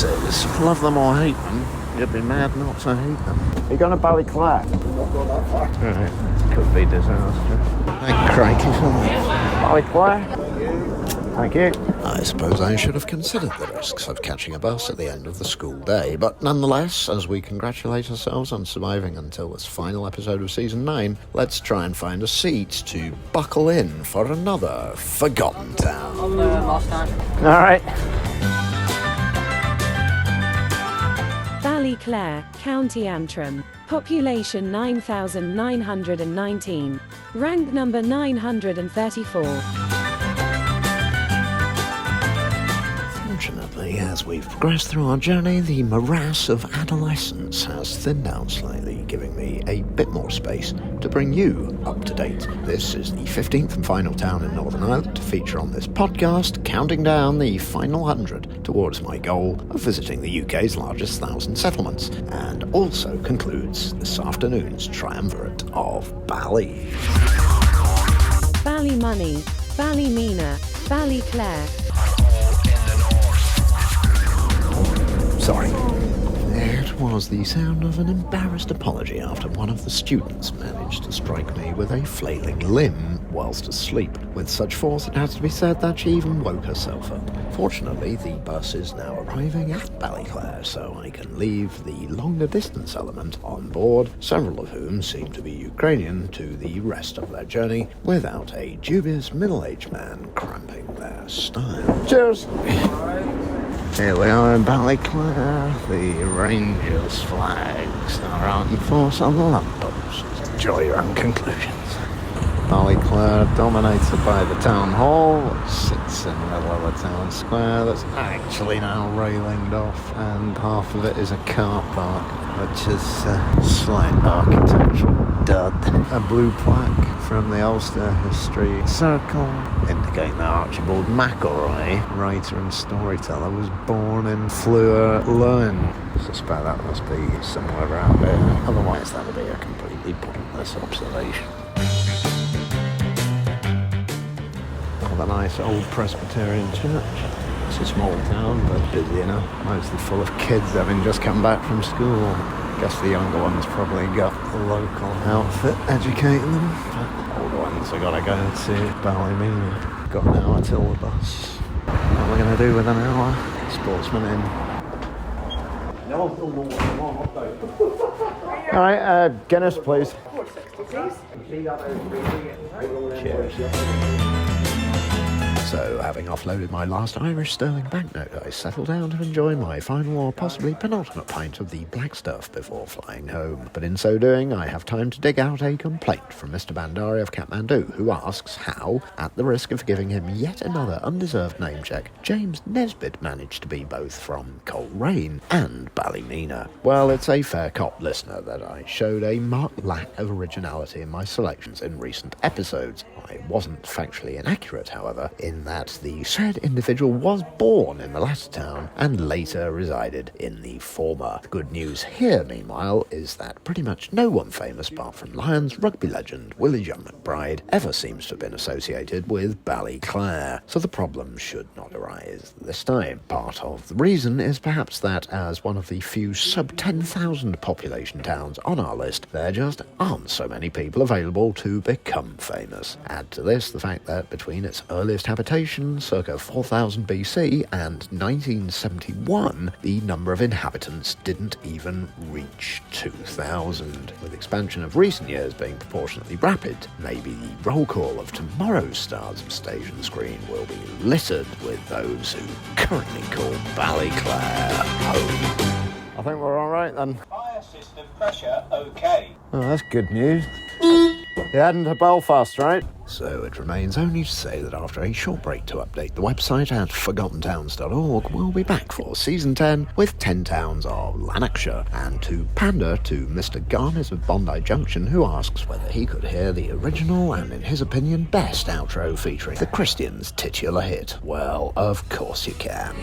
buses. Love them or hate them, you'd be mad not to hate them. Are you going to Ballyclare? Not going that far. Right, could be disaster. Thank crikey for that. Ballyclare? Thank you. I suppose I should have considered the risks of catching a bus at the end of the school day, but nonetheless, as we congratulate ourselves on surviving until this final episode of Season 9, let's try and find a seat to buckle in for another Forgotten Town. Last time. Alright. Ballyclare, County Antrim. Population 9,919. Rank number 934. Fortunately, as we've progressed through our journey, the morass of adolescence has thinned out slightly, giving me a bit more space to bring you up to date. This is the 15th and final town in Northern Ireland to feature on this podcast, counting down the final 100 towards my goal of visiting the UK's largest 1,000 settlements, and also concludes this afternoon's triumvirate of Bally. Ballymoney, Ballymena, Ballyclare. Sorry. It was the sound of an embarrassed apology after one of the students managed to strike me with a flailing limb whilst asleep, with such force it has to be said that she even woke herself up. Fortunately, the bus is now arriving at Ballyclare, so I can leave the longer distance element on board, several of whom seem to be Ukrainian, to the rest of their journey without a dubious middle-aged man cramping their style. Cheers! Here we are in Ballyclare. The Rangers flags are out in force on the lampposts. Enjoy your own conclusions. Ballyclare, dominated by the town hall, which sits in the middle of the town square that's actually now railinged off, and half of it is a car park, which is a slight architectural dud. A blue plaque from the Ulster History Circle indicating that Archibald McElroy, writer and storyteller, was born in Fleur, Learn. I suspect that must be somewhere around there. Otherwise that would be a completely pointless observation. The nice old Presbyterian church. It's a small town, but busy enough. Mostly full of kids having just come back from school. Guess the younger ones probably got the local outfit educating them. But the older ones have got to go to Ballymena. Got an hour till the bus. What are we going to do with an hour? Sportsman in. Alright, Guinness, please. Cheers. So, having offloaded my last Irish sterling banknote, I settled down to enjoy my final or possibly penultimate pint of the black stuff before flying home. But in so doing, I have time to dig out a complaint from Mr. Bandari of Kathmandu, who asks how, at the risk of giving him yet another undeserved name check, James Nesbitt managed to be both from Coleraine and Ballymena. Well, it's a fair cop, listener, that I showed a marked lack of originality in my selections in recent episodes. I wasn't factually inaccurate, however, in that the said individual was born in the latter town and later resided in the former. The good news here, meanwhile, is that pretty much no one famous apart from Lions rugby legend Willie John McBride ever seems to have been associated with Ballyclare, so the problem should not arise this time. Part of the reason is perhaps that, as one of the few sub-10,000 population towns on our list, there just aren't so many people available to become famous. Add to this the fact that between its earliest habitation, circa 4000 BC, and 1971, the number of inhabitants didn't even reach 2,000. With expansion of recent years being proportionately rapid, maybe the roll call of tomorrow's stars of stage and screen will be littered with those who currently call Ballyclare home. I think we're alright then. Fire system pressure okay. Oh, that's good news. You're heading to Belfast, right? So it remains only to say that after a short break to update the website at forgottentowns.org, we'll be back for Season 10 with 10 towns of Lanarkshire, and to pander to Mr. Garnet of Bondi Junction, who asks whether he could hear the original and, in his opinion, best outro featuring the Christians' titular hit. Well, of course you can.